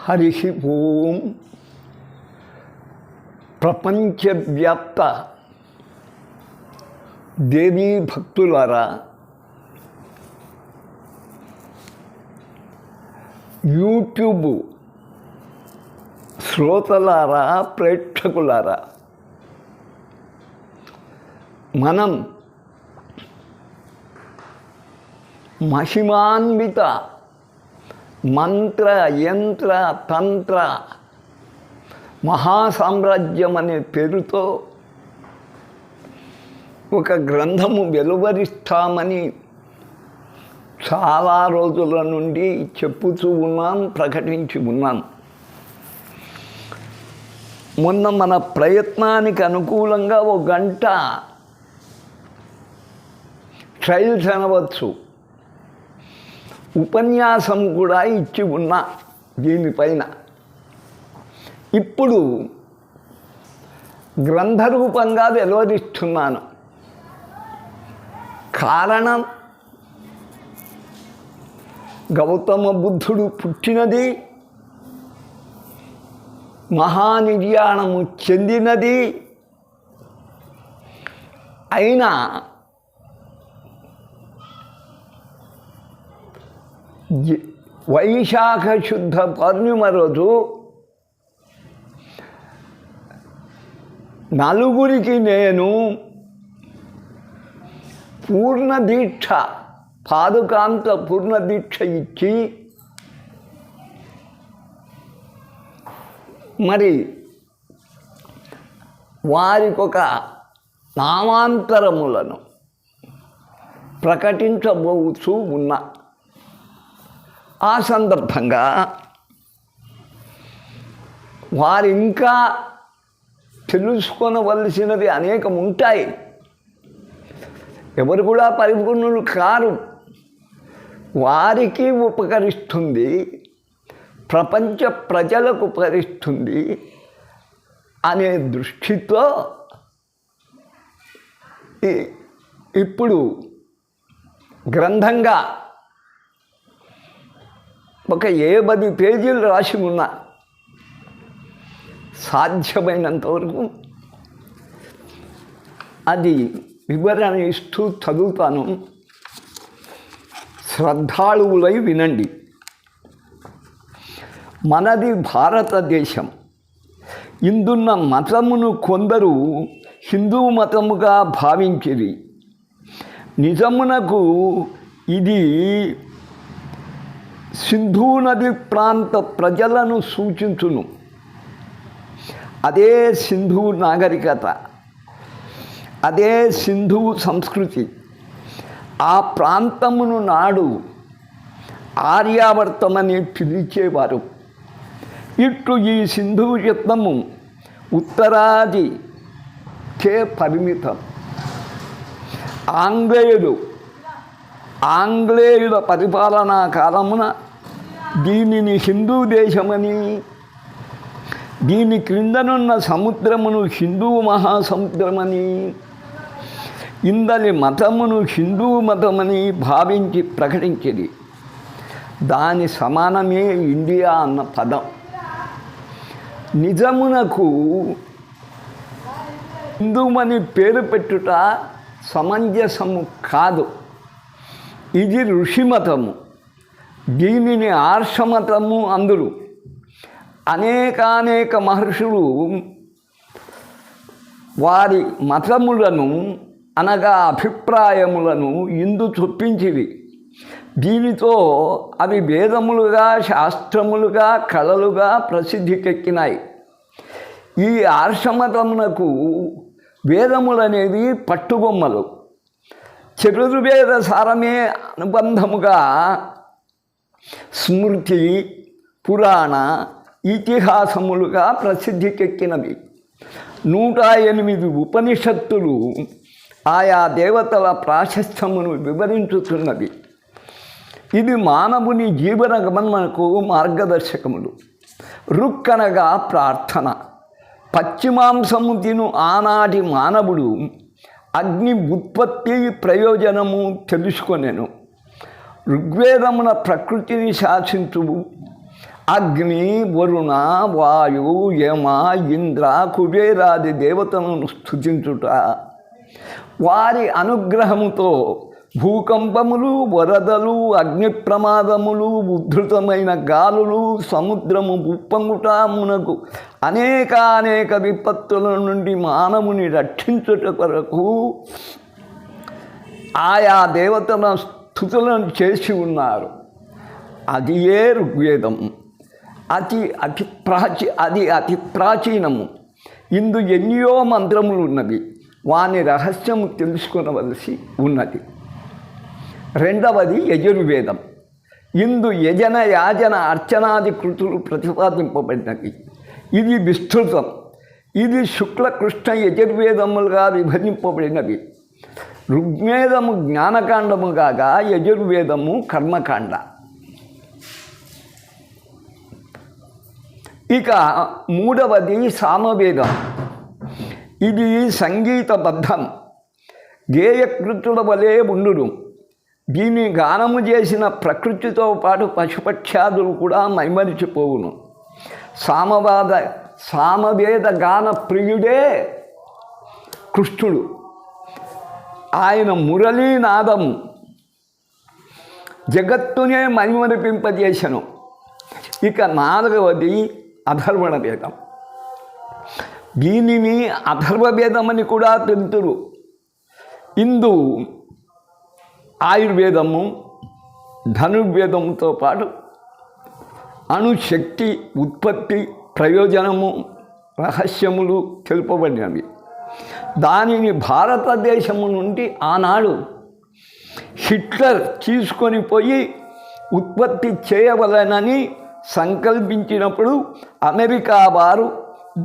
హరి ఓం. ప్రపంచవ్యాప్త దేవీ భక్తులారా, యూట్యూబ్ శ్రోతలారా, ప్రేక్షకులారా, మనం మహిమాన్విత మంత్ర యంత్ర తంత్ర మహాసామ్రాజ్యం అనే పేరుతో ఒక గ్రంథము వెలువరిస్తామని చాలా రోజుల నుండి చెప్పుతూ ఉన్నాం, ప్రకటించి ఉన్నాం. మొన్న మన ప్రయత్నానికి అనుకూలంగా ఒక గంట ట్రయల్స్ అనవచ్చు, ఉపన్యాసం కూడా ఇచ్చి ఉన్నా దీనిపైన. ఇప్పుడు గ్రంథరూపంగా వెలువరిస్తున్నాను. కారణం, గౌతమ బుద్ధుడు పుట్టినది, మహానిర్యాణము చెందినది అయినా వైశాఖ శుద్ధ పౌర్ణిమ రోజు నలుగురికి నేను పూర్ణ దీక్ష, పాదుకాంత పూర్ణ దీక్ష ఇచ్చి మరి వారికొక నామాంతరములను ప్రకటించబోతూ ఉన్నా. ఆ సందర్భంగా వారు ఇంకా తెలుసుకొనవలసినవి అనేకం ఉంటాయి. ఎవరు కూడా పరిపూర్ణులు కారు. వారికి ఉపకరిస్తుంది, ప్రపంచ ప్రజలకు ఉపకరిస్తుంది అనే దృష్టితో ఇప్పుడు గ్రంథంగా ఒక 70 పేజీలు రాసి ఉన్నా. సాధ్యమైనంతవరకు అది వివరణ ఇస్తూ చదువుతాను, శ్రద్ధాళువులై వినండి. మనది భారతదేశం. ఇందున్న మతమును కొందరు హిందూ మతముగా భావించిరి. నిజమునకు ఇది సింధూ నది ప్రాంత ప్రజలను సూచించును. అదే సింధు నాగరికత, అదే సింధు సంస్కృతి. ఆ ప్రాంతమును నాడు ఆర్యావర్తమని పిలిచేవారు. ఇట్లు ఈ సింధు యత్నము ఉత్తరాదికే పరిమితం. ఆంగ్లేయుల పరిపాలనా కాలమున దీనిని హిందూ దేశమని, దీని క్రిందనున్న సముద్రమును హిందూ మహాసముద్రమని, ఇందలి మతమును హిందూ మతమని భావించి ప్రకటించింది. దాని సమానమే ఇండియా అన్న పదం. నిజమునకు హిందూమని పేరు పెట్టుట సమంజసము కాదు. ఇది ఋషిమతము. దీనిని ఆర్షమతము అందురు. అనేకానేక మహర్షులు వారి మతములను అనగా అభిప్రాయములను ఇందు చొప్పించివి. దీనితో అవి వేదములుగా, శాస్త్రములుగా, కళలుగా ప్రసిద్ధికెక్కినాయి. ఈ ఆర్షమతమునకు వేదములనేవి పట్టుబొమ్మలు. చతుర్వేద సారమే అనుబంధముగా స్మృతి, పురాణ, ఇతిహాసములుగా ప్రసిద్ధికెక్కినవి. 108 ఉపనిషత్తులు ఆయా దేవతల ప్రాశస్త్యమును వివరించుతున్నవి. ఇది మానవుని జీవన గమనకు మార్గదర్శకములు. రుక్కనగా ప్రార్థన. పశ్చిమాంసము తిను ఆనాటి మానవుడు అగ్ని ఉత్పత్తి ప్రయోజనము తెలుసుకొనెను. ఋగ్వేదమున ప్రకృతిని శాసించువు, అగ్ని, వరుణ, వాయు, యమ, ఇంద్ర, కుబేరాది దేవతలను స్తుతించుట, వారి అనుగ్రహముతో భూకంపములు, వరదలు, అగ్ని ప్రమాదములు, ఉద్ధృతమైన గాలులు, సముద్రము ఉప్పొంగుట మునకు అనేక విపత్తుల నుండి మానవుని రక్షించుట కొరకు ఆయా దేవతల స్తుతులను చేసి ఉన్నారు. అది ఏ ఋగ్వేదం. అతి ప్రాచీనము. ఇందు ఎన్నో మంత్రములు ఉన్నవి. వాని రహస్యము తెలుసుకొనవలసి ఉన్నది. రెండవది యజుర్వేదం. ఇందు యజన, యాజన, అర్చనాది కృతులు ప్రతిపాదింపబడినవి. ఇది విస్తృతం. ఇది శుక్ల, కృష్ణ యజుర్వేదములుగా విభజింపబడినవి. ఋగ్వేదము జ్ఞానకాండము కాగా యజుర్వేదము కర్మకాండ. ఇక మూడవది సామవేదం. ఇది సంగీతబద్ధం, గేయకృతుల వలె ఉండును. దీన్ని గానము చేసిన ప్రకృతితో పాటు పశుపక్ష్యాదులు కూడా మైమరిచిపోవును. సామవేద గాన ప్రియుడే కృష్ణుడు. ఆయన మురళీనాదము జగత్తునే మైమరిపింపజేసెను. ఇక నాలుగవది అథర్వణ వేదం. దీనిని అథర్వవేదమని కూడా తెలుతురు. ఇందు ఆయుర్వేదము, ధనుర్వేదముతో పాటు అణుశక్తి, ఉత్పత్తి, ప్రయోజనము, రహస్యములు తెలుపబడినవి. దానిని భారతదేశము నుండి ఆనాడు హిట్లర్ తీసుకొని పోయి ఉత్పత్తి చేయవలనని సంకల్పించినప్పుడు అమెరికా వారు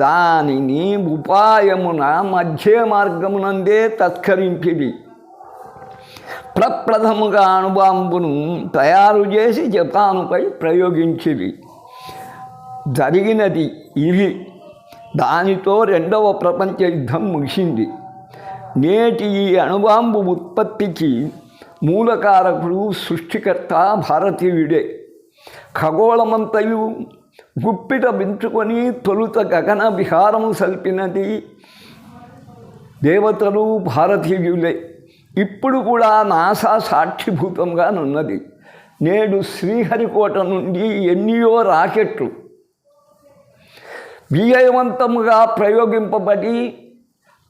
దానిని ఉపాయమున మధ్య మార్గమునందే తస్కరించిది. ప్రప్రథముగా అణుబాంబును తయారు చేసి జపానుపై ప్రయోగించిది. జరిగినది ఇది. దానితో రెండవ ప్రపంచ యుద్ధం ముగిసింది. నేటి ఈ అణుబాంబు ఉత్పత్తికి మూలకారకుడు, సృష్టికర్త భారతీయుడే. ఖగోళమంతయు గుప్పిట వించుకొని తొలుత గగన విహారము సల్పినది దేవతలు, భారతీయులే. ఇప్పుడు కూడా నాసా సాక్షిభూతంగా నున్నది. నేడు శ్రీహరికోట నుండి ఎన్నో రాకెట్లు విజయవంతముగా ప్రయోగింపబడి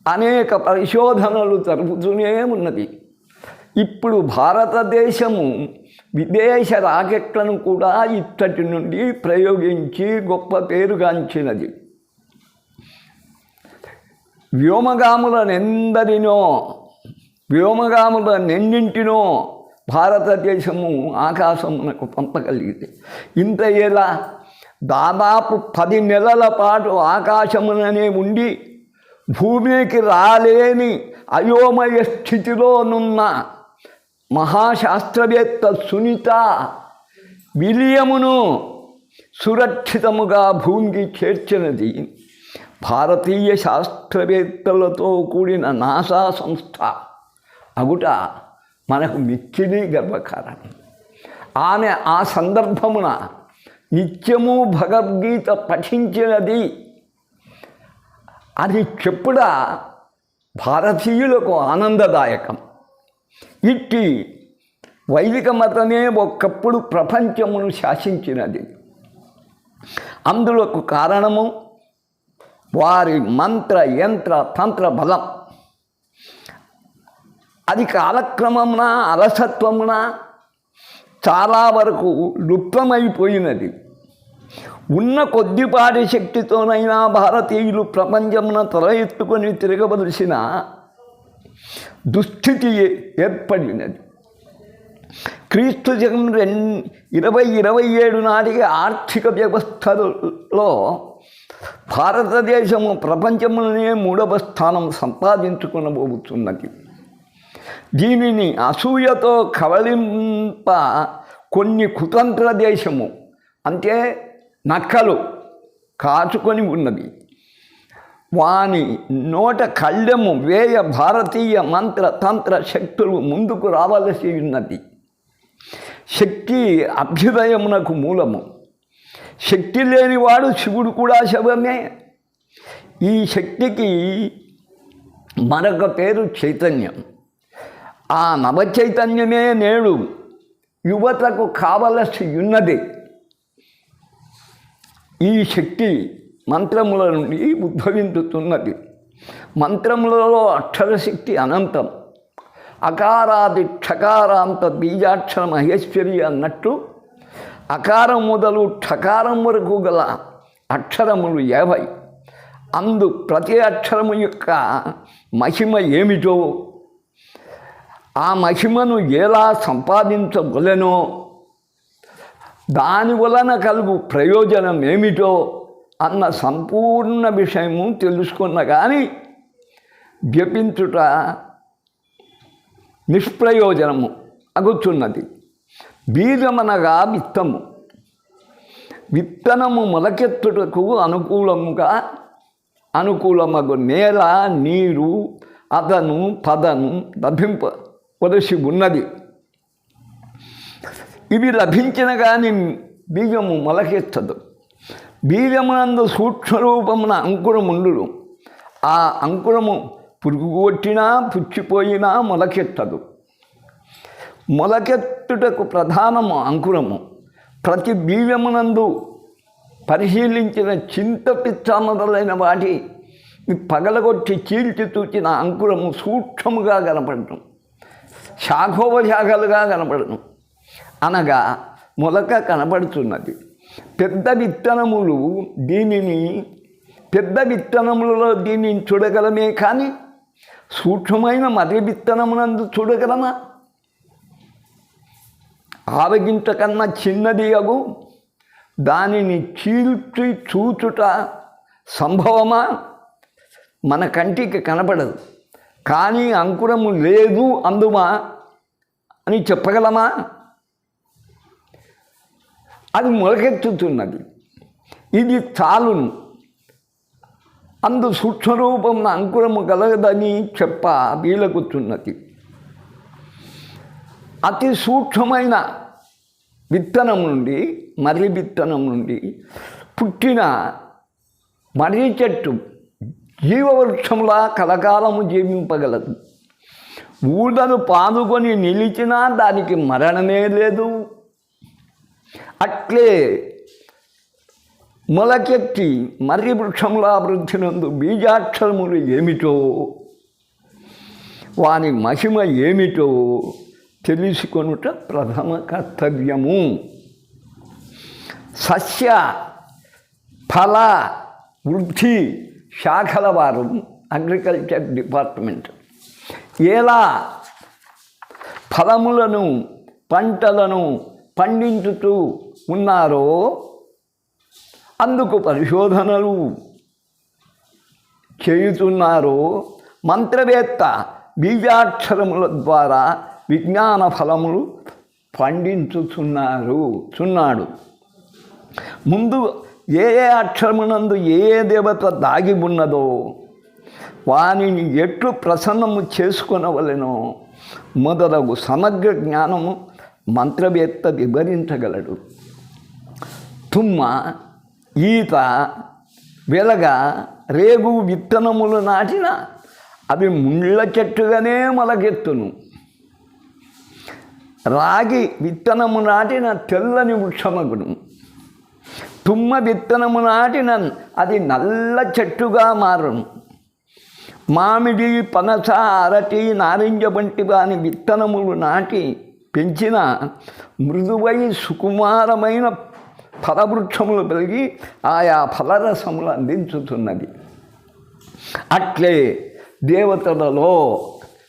అనేక పరిశోధనలు జరుపుతూనే ఉన్నది. ఇప్పుడు భారతదేశము విదేశ రాకెట్లను కూడా ఇత్తటి నుండి ప్రయోగించి గొప్ప పేరుగాంచినది. వ్యోమగాములనెన్నింటినో భారతదేశము ఆకాశమునకు పంపగలిగింది. ఇంత ఎలా దాదాపు 10 నెలల పాటు ఆకాశముననే ఉండి భూమికి రాలేని అయోమయ స్థితిలోనున్న మహాశాస్త్రవేత్త సునీత విలియమును సురక్షితముగా భూమికి చేర్చినది భారతీయ శాస్త్రవేత్తలతో కూడిన నాసా సంస్థ అగుట మనకు మిక్కిలి గర్వకారణం. ఆమె ఆ సందర్భమున నిత్యము భగవద్గీత పఠించినది. అది చెప్పుడ భారతీయులకు ఆనందదాయకం. ఇట్టి వైదిక మతమే ఒకప్పుడు ప్రపంచమును శాసించినది. అందులకు కారణము వారి మంత్ర, యంత్ర, తంత్ర బలం. అది కాలక్రమమున, అలసత్వమున చాలా వరకు లుప్తమైపోయినది. ఉన్న కొద్దిపాటి శక్తితోనైనా భారతీయులు ప్రపంచమున తల ఎత్తుకొని తిరగవలసిన దుస్థితి ఏర్పడినది. క్రీస్తు శకం 2027 నాటికి ఆర్థిక వ్యవస్థలో భారతదేశము ప్రపంచంలోనే 3వ స్థానం సంపాదించుకునబోతున్నది. దీనిని అసూయతో కవలింప కొన్ని కుతంత్ర దేశము అంటే నక్కలు కాచుకొని ఉన్నది. వాని నోట కళ్ళెము వేయ భారతీయ మంత్ర తంత్ర శక్తులు ముందుకు రావలసి ఉన్నది. శక్తి అభ్యుదయమునకు మూలము. శక్తి లేనివాడు శివుడు కూడా శవమే. ఈ శక్తికి మరొక పేరు చైతన్యం. ఆ నవ చైతన్యమే నేడు యువతకు కావలసి ఉన్నది. ఈ శక్తి మంత్రముల నుండి ఉద్భవించుతున్నది. మంత్రములలో అక్షరశక్తి అనంతం. అకారాది క్షకారాంత బీజాక్షర మహేశ్వరి అన్నట్టు అకారం మొదలు క్షకారం వరకు గల అక్షరములు 50. అందు ప్రతి అక్షరము యొక్క మహిమ ఏమిటో, ఆ మహిమను ఎలా సంపాదించగలనో, దాని వలన కలుగు ప్రయోజనం ఏమిటో అన్న సంపూర్ణ విషయము తెలుసుకున్న కానీ జపించుట నిష్ప్రయోజనము అగుచున్నది. బీజమనగా విత్తము. విత్తనము మొలకెత్తుటకు అనుకూలమగు నేల, నీరు, అదను పదను లభింపవలసి ఉన్నది. ఇవి లభించిన కానీ బీజము మొలకెత్తదు. బీజమునందు సూక్ష్మరూపమున అంకురముండును. ఆ అంకురము పురుగు కొట్టినా పుచ్చిపోయినా మొలకెత్తదు. మొలకెత్తుటకు ప్రధానము అంకురము. ప్రతి బీజమునందు పరిశీలించిన చింతపిచ్చ మొదలైన వాటి పగలగొట్టి చీల్చి తూచిన అంకురము సూక్ష్మముగా కనపడను, శాఖోపశాఖలుగా కనపడను. అనగా మొలక కనపడుతున్నది. పెద్ద విత్తనములలో దీనిని చూడగలమే కానీ సూక్ష్మమైన మర్రి విత్తనమునందు చూడగలమా? ఆవగింట కన్నా చిన్నది అగు దానిని చీల్చి చూచుట సంభవమా? మన కంటికి కనపడదు. కానీ అంకురము లేదు అందుమా అని చెప్పగలమా? అది మొలకెత్తుతున్నది. ఇది చాలును. అందు సూక్ష్మరూపమున అంకురము కలగదని చెప్ప వీలగుతున్నది. అతి సూక్ష్మమైన విత్తనం నుండి, మర్రి విత్తనం నుండి పుట్టిన మర్రి చెట్టు జీవవృక్షంలా కలకాలము జీవింపగలదు. ఊదను పాదుకొని నిలిచినా దానికి మరణమే లేదు. అట్లే మొలకెత్తి మర్రి వృక్షంలా వృద్ధినందు బీజాక్షరములు ఏమిటో, వాని మహిమ ఏమిటో తెలుసుకొనుట ప్రథమ కర్తవ్యము. సస్య ఫల వృద్ధి శాఖల వారు అగ్రికల్చర్ డిపార్ట్మెంట్ ఎలా ఫలములను పంటలను పండించుతూ ఉన్నారో అందుకు పరిశోధనలు చేయుతున్నారో మంత్రవేత్త బీజాక్షరముల ద్వారా విజ్ఞాన ఫలములు పండించుచున్నాడు. ముందు ఏ అక్షరమునందు ఏ దేవత దాగి ఉన్నదో వానిని ఎట్లు ప్రసన్నము చేసుకొనవలెనో మొదలగు సమగ్ర జ్ఞానము మంత్రవేత్త వివరించగలడు. తుమ్మ, ఈత, వెలగ, రేగు విత్తనములు నాటిన అవి ముళ్ళ చెట్టుగానే మొలకెత్తును. రాగి విత్తనము నాటిన తెల్లని వృక్షమగును. తుమ్మ విత్తనము నాటిన అది నల్ల చెట్టుగా మారును. మామిడి, పనస, అరటి, నారింజ వంటి వాని విత్తనములు నాటి పెంచిన మృదువై సుకుమారమైన ఫలవృక్షములు పెరిగి ఆయా ఫలరసములు అందించుతున్నది. అట్లే దేవతలలో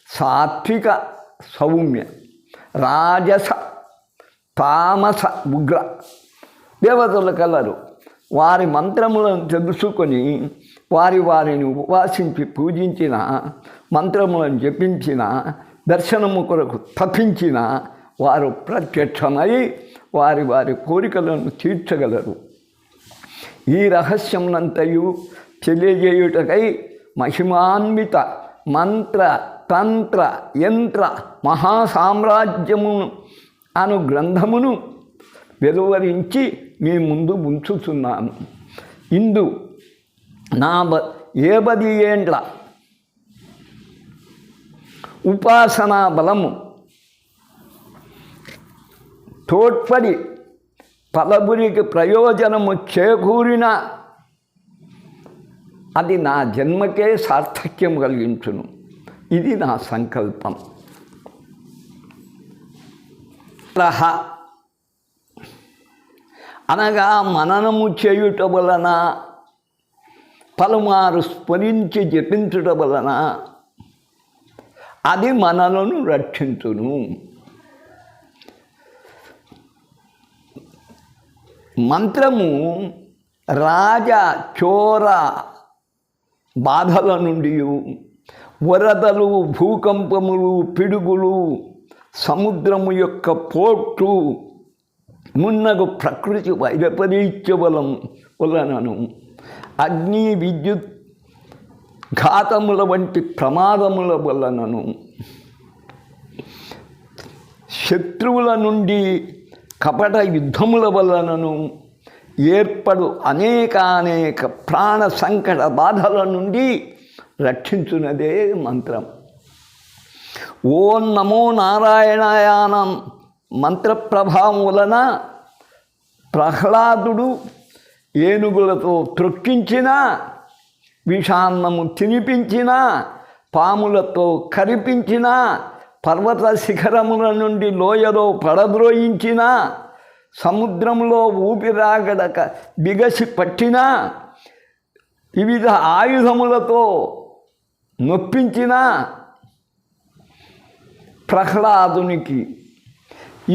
సాత్విక సౌమ్య, రాజస తామస ఉగ్ర దేవతలు కలరు. వారి మంత్రములను తెలుసుకొని వారిని ఉపాసించి పూజించిన, మంత్రములను జపించిన, దర్శనము కొరకు తప్పించిన వారు ప్రత్యక్షమై వారి కోరికలను తీర్చగలరు. ఈ రహస్యమునంతయు తెలియజేయుటకై మహిమాన్విత మంత్ర తంత్ర యంత్ర మహాసామ్రాజ్యము అను గ్రంథమును వెలువరించి మీ ముందు ఉంచుతున్నాను. ఇందు నా 70 ఏండ్ల ఉపాసనా బలము తోడ్పడి పలబురికి ప్రయోజనము చేకూరిన అది నా జన్మకే సార్థక్యం కలిగించును. ఇది నా సంకల్పం. అనగా మననము చేయుట వలన, పలుమారు స్మరించి జపించుట వలన అది మనలను రక్షించును. మంత్రము రాజ చోర బాధల నుండి, వరదలు, భూకంపములు, పిడుగులు, సముద్రము యొక్క పోట్లు మున్నగు ప్రకృతి వైపరీత్య బలం వలనను, అగ్ని విద్యుత్ ఘాతముల వంటి ప్రమాదముల వలనను, శత్రువుల నుండి కపట యుద్ధముల వలనను ఏర్పడు అనేక ప్రాణ సంకట బాధల నుండి రక్షించున్నదే మంత్రం. ఓం నమో నారాయణాయానం మంత్ర ప్రభావం వలన ప్రహ్లాదుడు ఏనుగులతో త్రొక్కించిన, విషాన్నము తినిపించిన, పాములతో కరిపించిన, పర్వత శిఖరముల నుండి లోయలో పడద్రోయించిన, సముద్రంలో ఊపిరాగడక బిగసి పట్టిన, వివిధ ఆయుధములతో నొప్పించిన ప్రహ్లాదునికి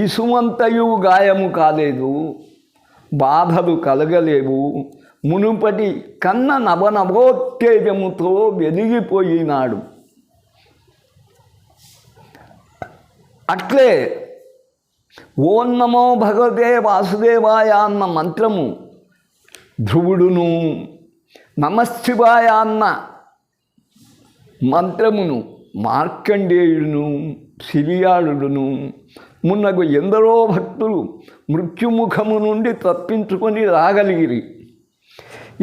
ఇసుమంతయు గాయము కాలేదు, బాధలు కలగలేవు. మునుపటి కన్న నవనవోత్తేజముతో వెలిగిపోయినాడు. అట్లే ఓం నమో భగవతే వాసుదేవాయ అన్న మంత్రము ధ్రువుడును, నమశివాయ అన్న మంత్రమును మార్కండేయుడును, సిరియాళుడును మున్నగు ఎందరో భక్తులు మృత్యుముఖము నుండి తప్పించుకొని రాగలిగిరి.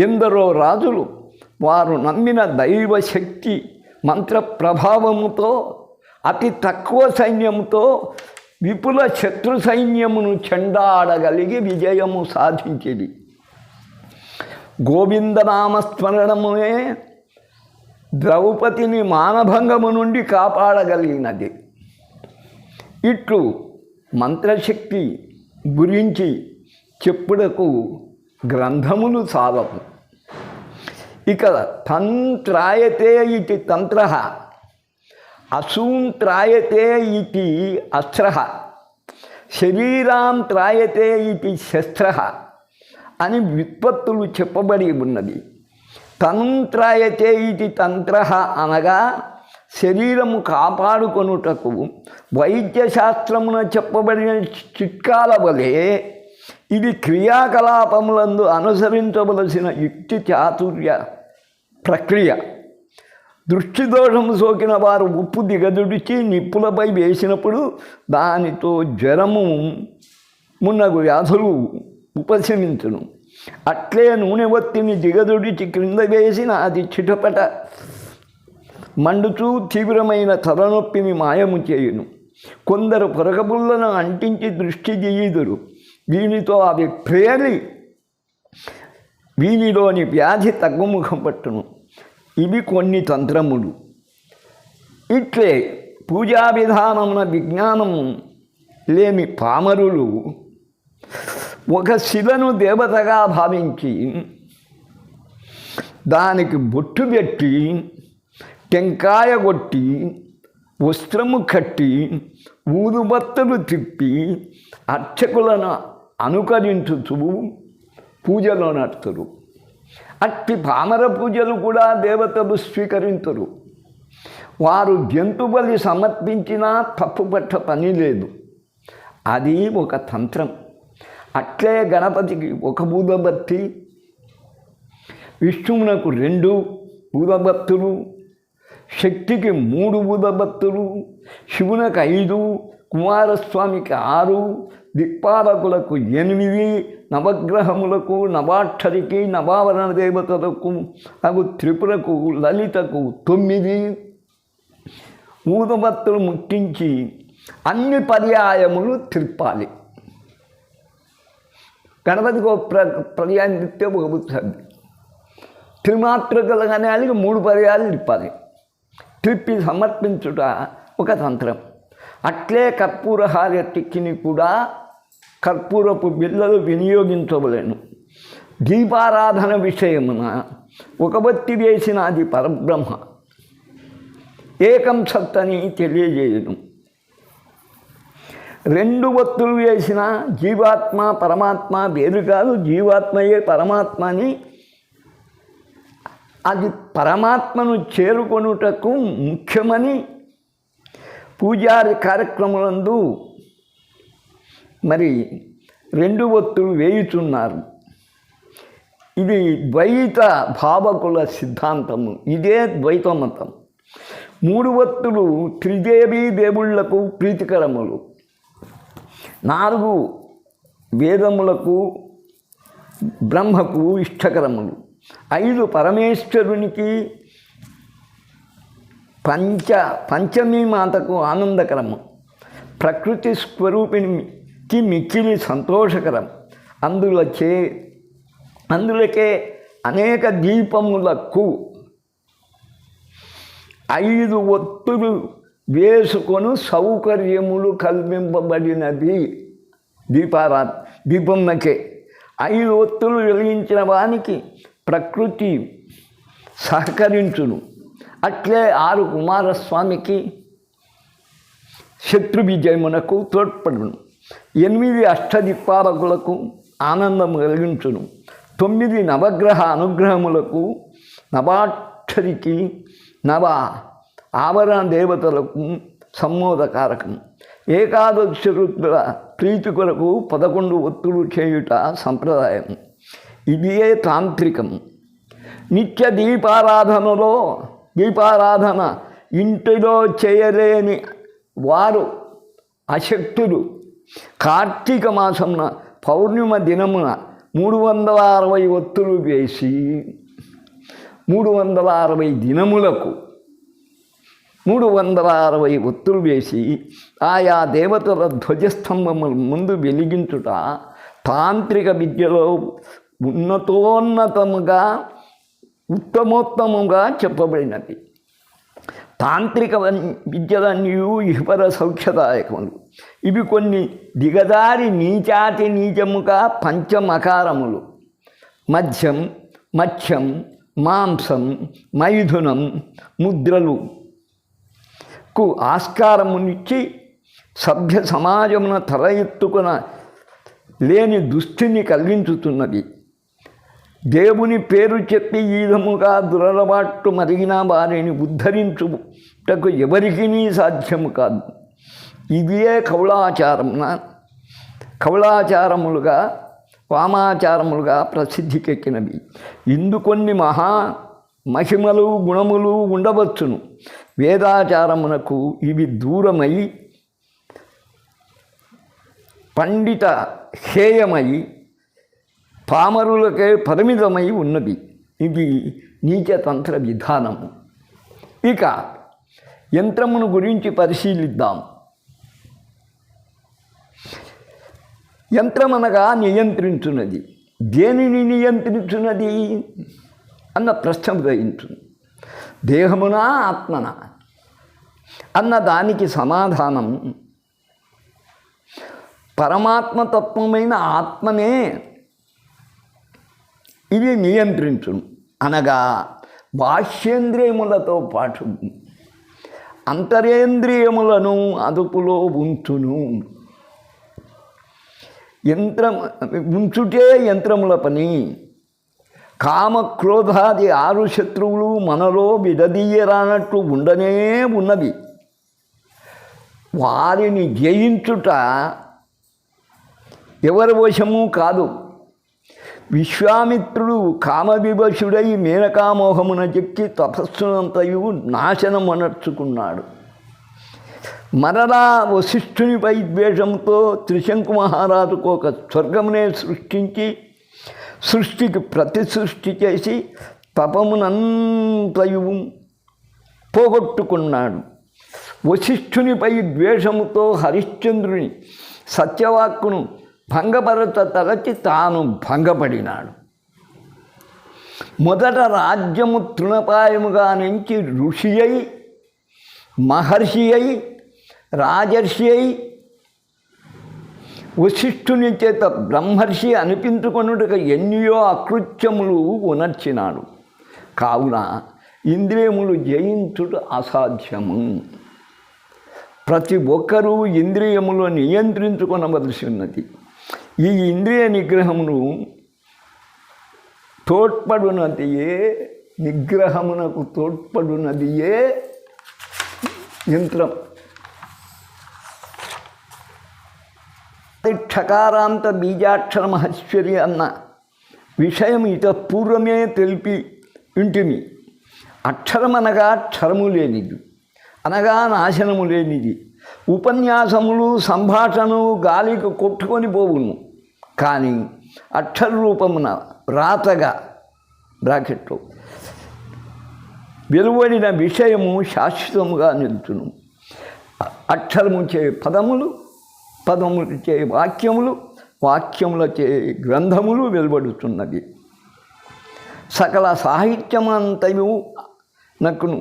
ఎందరో రాజులు వారు నమ్మిన దైవశక్తి మంత్ర ప్రభావముతో అతి తక్కువ సైన్యముతో విపుల శత్రు సైన్యమును చెండాడగలిగి విజయము సాధించేది. గోవిందనామస్మరణమే ద్రౌపదిని మానభంగము నుండి కాపాడగలిగినది. ఇట్లు మంత్రశక్తి గురించి చెప్పుటకు గ్రంథములు చాలవు. ఇక తంత్రాయతే ఇతి తంత్ర, అసూంత్రాయతే ఇతి అస్త్ర, శరీరాం త్రాయతే ఇతి శస్త్ర అని వ్యుత్పత్తులు చెప్పబడి ఉన్నది. తంత్రాయతే ఇతి తంత్ర అనగా శరీరము కాపాడుకొనుటకు వైద్యశాస్త్రమున చెప్పబడిన చిట్కాల వలె ఇది క్రియాకలాపములందు అనుసరించవలసిన యుక్తి చాతుర్య ప్రక్రియ. దృష్టిదోషము సోకిన వారు ఉప్పు దిగదుడిచి నిప్పులపై వేసినప్పుడు దానితో జ్వరము మున్నగు వ్యాధులు ఉపశమించును. అట్లే నూనె ఒత్తిని దిగదుడిచి క్రింద వేసిన అది చిటపట మండుచూ తీవ్రమైన తలనొప్పిని మాయము చేయును. కొందరు పొరగబుళ్ళను అంటించి దృష్టి గీయుదురు. వీనితో అవి ప్రేరి వీనిలోని వ్యాధి తగ్గుముఖం పట్టును. ఇవి కొన్ని తంత్రములు. ఇట్లే పూజా విధానమున విజ్ఞానము లేని పామరులు ఒక శిలను దేవతగా భావించి దానికి బొట్టు పెట్టి, టెంకాయ కొట్టి, వస్త్రము కట్టి, ఊదుబత్తలు తిప్పి అర్చకులను అనుకరించుచు పూజలో నడుతురు. అట్టి పామర పూజలు కూడా దేవతలు స్వీకరించరు. వారు జంతుబలి సమర్పించినా తప్పుపట్ట పని లేదు. అది ఒక తంత్రం. అట్లే గణపతికి ఒక ఊదబత్తి, విష్ణువునకు 2 ఊదబత్తులు, శక్తికి 3 ఊదబత్తులు, శివునికి 5, కుమారస్వామికి 6, దిక్పాలకులకు 8, నవగ్రహములకు, నవాక్షరికి, నవావరణ దేవతలకు, అగు త్రిపురకు, లలితకు 9 ఊదబత్తులు ముట్టించి అన్ని పర్యాయములు త్రిప్పాలి. గణపతికి ఒక పర్యాయం తిప్పితే ఒక బుద్ధి. త్రిమాతృకలు కానీ 3 పర్యాలు తిప్పాలి. తిప్పి సమర్పించుట ఒక తంత్రం. అట్లే కర్పూర హారతికిని కూడా కర్పూరపు బిళ్ళలు వినియోగించవలేను. దీపారాధన విషయమున ఒక బత్తి వేసిన అది పరబ్రహ్మ, ఏకం సత్ అని తెలియజేయను. 2 ఒత్తులు వేసిన జీవాత్మ పరమాత్మ వేరు కాదు, జీవాత్మయే పరమాత్మ అని, అది పరమాత్మను చేరుకొనుటకు ముఖ్యమని పూజారి కార్యక్రమాలందు మరి 2 ఒత్తులు వేయుచున్నారు. ఇది ద్వైత భావకుల సిద్ధాంతము, ఇదే ద్వైత మతం. 3 ఒత్తులు త్రిదేవీ దేవుళ్లకు ప్రీతికరములు, 4 వేదములకు బ్రహ్మకు ఇష్టకరములు, 5 పరమేశ్వరునికి, పంచమీ మాతకు ఆనందకరము, ప్రకృతి స్వరూపిణికి మిక్కిలి సంతోషకరం. అందులకే అనేక దీపములకు 5 ఒత్తులు వేసుకొని సౌకర్యములు కల్పింపబడినది దీపంకే. 5 ఒత్తులు వెలిగించిన వానికి ప్రకృతి సహకరించును. అట్లే 6 కుమారస్వామికి శత్రు విజయమునకు తోడ్పడును. 8 అష్టదిక్పాలకులకు ఆనందం కలిగించును. 9 నవగ్రహ అనుగ్రహములకు, నవాక్షరికి, నవ ఆవరణ దేవతలకు సమ్మోదకారకం. ఏకాదశి రుద్ర ప్రీతి కొరకు 11 ఒత్తులు చేయుట సంప్రదాయం. ఇదే తాంత్రికం. నిత్య దీపారాధన ఇంటిలో చేయలేని వారు అశక్తులు కార్తీక మాసమున పౌర్ణిమ దినమున 360 ఒత్తులు వేసి 360 దినములకు 360 ఒత్తులు వేసి ఆయా దేవతల ధ్వజస్తంభముల ముందు వెలిగించుట తాంత్రిక విద్యలో ఉత్తమోత్తముగా చెప్పబడినది. తాంత్రిక విద్యలన్నీ ఇహపర సౌఖ్యదాయకములు. ఇవి కొన్ని దిగజారి నీచముగా పంచమకారములు: మధ్యం, మత్స్యం, మాంసం, మైథునం ముద్రలకు ఆస్కారమునిచ్చి సభ్య సమాజమున తల ఎత్తుకున లేని దుస్థితిని కలిగించుతున్నది. దేవుని పేరు చెప్పి ఈ విధముగా దురలవాట్లు మరిగిన వారిని ఉద్ధరించుటకు ఎవరికీ సాధ్యము కాదు. ఇవే కౌళాచారములుగా వామాచారములుగా ప్రసిద్ధికెక్కినవి. ఇందుకొన్ని మహిమలు గుణములు ఉండవచ్చును. వేదాచారమునకు ఇవి దూరమై పండిత హేయమై పామరులకే పరిమితమై ఉన్నది. ఇది నీచతంత్ర విధానము. ఇక యంత్రమును గురించి పరిశీలిద్దాం. యంత్రమనగా నియంత్రించున్నది. దేనిని నియంత్రించున్నది అన్న ప్రశ్న ఉదయించుంది. దేహమునా ఆత్మనా అన్న దానికి సమాధానం పరమాత్మతత్వమైన ఆత్మనే ఇది నియంత్రించును. అనగా బాహ్యేంద్రియములతో పాటు అంతరేంద్రియములను అదుపులో ఉంచును. ఉంచుటే యంత్రముల పని. కామక్రోధాది 6 శత్రువులు మనలో విడదీయరానట్లు ఉండనే ఉన్నవి. వారిని జయించుట ఎవరి వశము కాదు. విశ్వామిత్రుడు కామవివశుడై మేనకామోహమున చెక్కి తపస్సునంతయు నాశనమనర్చుకున్నాడు. మరలా వశిష్ఠునిపై ద్వేషంతో త్రిశంకు మహారాజుకు ఒక స్వర్గమునే సృష్టించి సృష్టికి ప్రతి సృష్టి చేసి తపమునంతయు పోగొట్టుకున్నాడు. వశిష్ఠునిపై ద్వేషముతో హరిశ్చంద్రుని సత్యవాక్కును భంగపరత తలచి తాను భంగపడినాడు. మొదట రాజ్యము తృణపాయముగా నుంచి ఋషి అయి, మహర్షి అయి, రాజర్షి అయి, వశిష్ఠుని చేత బ్రహ్మర్షి అనిపించుకొనుటకు ఎన్నో అకృత్యములు ఉనర్చినాడు. కావున ఇంద్రియములు జయించుట అసాధ్యము. ప్రతి ఒక్కరూ ఇంద్రియములు నియంత్రించుకొనవలసి ఉన్నది. ఈ ఇంద్రియ నిగ్రహమును తోడ్పడునదియే, నిగ్రహమునకు తోడ్పడునదియే యంత్రం. క్షకారాంత బీజాక్షర మహేశ్వరి అన్న విషయం ఇత పూర్వమే తెలిపి ఇంటిని. అక్షరమనగా క్షరము లేనిది, అనగా నాశనము లేనిది. ఉపన్యాసములు సంభాషణలు గాలికి కొట్టుకొని పోవును, కానీ అక్షర రూపమున వ్రాతగా బ్రాకెట్లో వెలువడిన విషయము శాశ్వతముగా నిలుచును. అక్షరము చే పదములు, పదములు చే వాక్యములు, వాక్యములచే గ్రంథములు వెలువడుతున్నది. సకల సాహిత్యమంతయు నకును,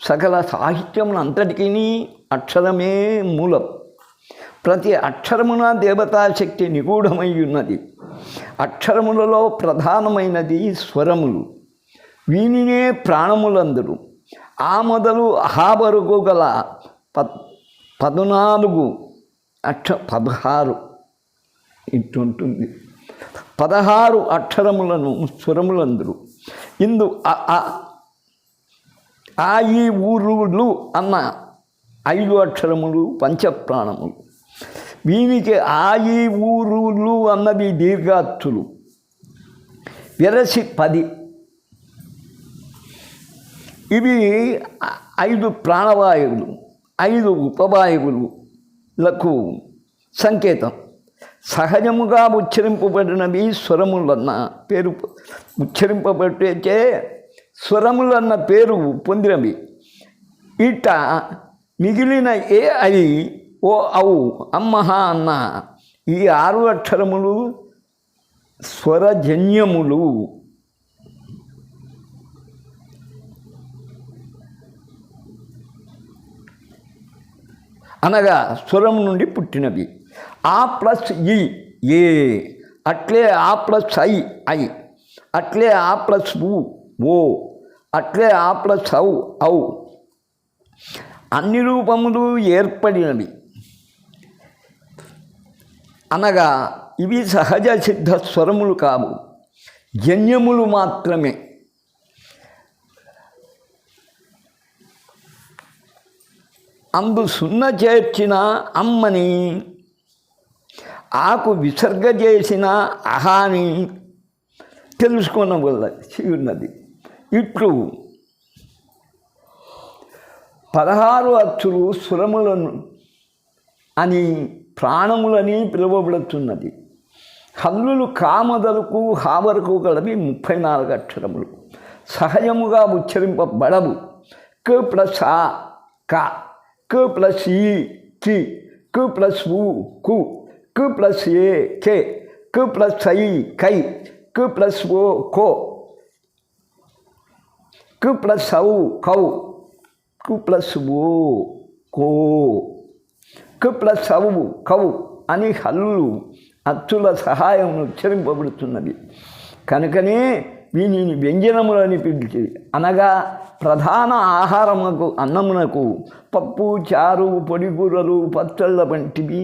సకల సాహిత్యమునంతటికీ అక్షరమే మూలం. ప్రతి అక్షరమున దేవతాశక్తి నిగూఢమై ఉన్నది. అక్షరములలో ప్రధానమైనది స్వరములు. వీనినే ప్రాణములందరూ. ఆ మొదలు అహా వరకు గల 14 16 ఇటుంటుంది. 16 అక్షరములను స్వరములందరూ. ఇందు ఆ ఈ ఊరులు అన్న 5 అక్షరములు పంచప్రాణములు. వీనికి ఆ ఈ ఊరులు అన్నది దీర్ఘాత్తులు. వెరసి 10. ఇవి 5 ప్రాణవాయువులు, 5 ఉపవాయువులకు సంకేతం. సహజముగా ఉచ్చరింపబడినవి స్వరములన్న పేరు ఉచ్చరింపబట్టే స్వరములన్న పేరు పొందినవి. ఇట మిగిలిన ఏ ఐ ఓ ఔ అమ్మహ అన్న ఈ 6 అక్షరములు స్వరజన్యములు. అనగా స్వరం నుండి పుట్టినవి. ఆ ప్లస్ ఈ ఏ, అట్లే ఆ ప్లస్ ఐ ఐ, అట్లే ఆ ప్లస్ ఓ, అట్లే ఆ ప్లస్ ఔ. అన్ని రూపములు ఏర్పడినవి. అనగా ఇవి సహజ సిద్ధ స్వరములు కావు, జన్యములు మాత్రమే. అందు సున్న చేర్చిన అమ్మని, ఆకు విసర్గ చేసిన అహాని తెలుసుకోనవలసి ఉన్నది. ఇట్లు 16 అచ్చులు స్వరములను అని ప్రాణములని పిలువబడుతున్నది. హల్లులు కామదలకు హావరకు గలవి 34 అక్షరములు. సహజముగా ఉచ్చరింపబడవు. క ప్లస్ ఆ క, క ప్లస్ ఈ కి, క ప్లస్ ఊ కు, క ప్లస్ ఏ కే, క ప్లస్ ఐ కై, క ప్లస్ ఓ కో, క ప్లస్ ఔ కౌ, కు ప్లస్ ఓ కో, క ప్లస్ ఔ కౌ అని హల్లు అచ్చుల సహాయం ఉచ్చరింపబడుతున్నది. కనుకనే వీనిని వ్యంజనములని పిలిచి, అనగా ప్రధాన ఆహారమునకు అన్నమునకు పప్పు, చారు, పొడికూరలు, పచ్చళ్ళ వంటివి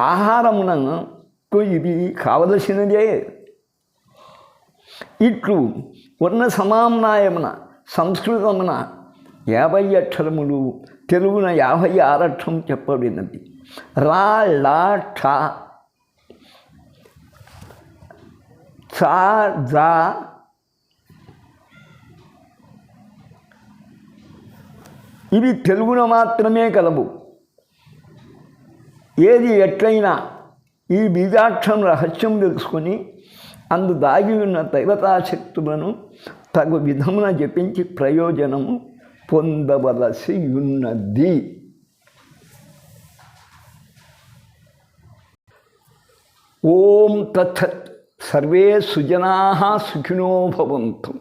ఆహారమునకు ఇవి కావలసినదే. ఇట్లు వర్ణ సమామ్నాయమున సంస్కృతమున 50 అక్షరములు, తెలుగున 56 అక్షరం చెప్పబడినది. రా, లా, ఠ, చా, జా, ఇవి తెలుగున మాత్రమే కలవు. ఏది ఎట్లయినా ఈ బీజాక్షరం రహస్యం తెలుసుకొని అందు దాగి ఉన్న దైవతాశక్తులను తగు విధమున జపించి ప్రయోజనము పొందవలసి ఉన్నది. ఓం తత్సత్. సర్వే సుజనాః సుఖినో భవంతు.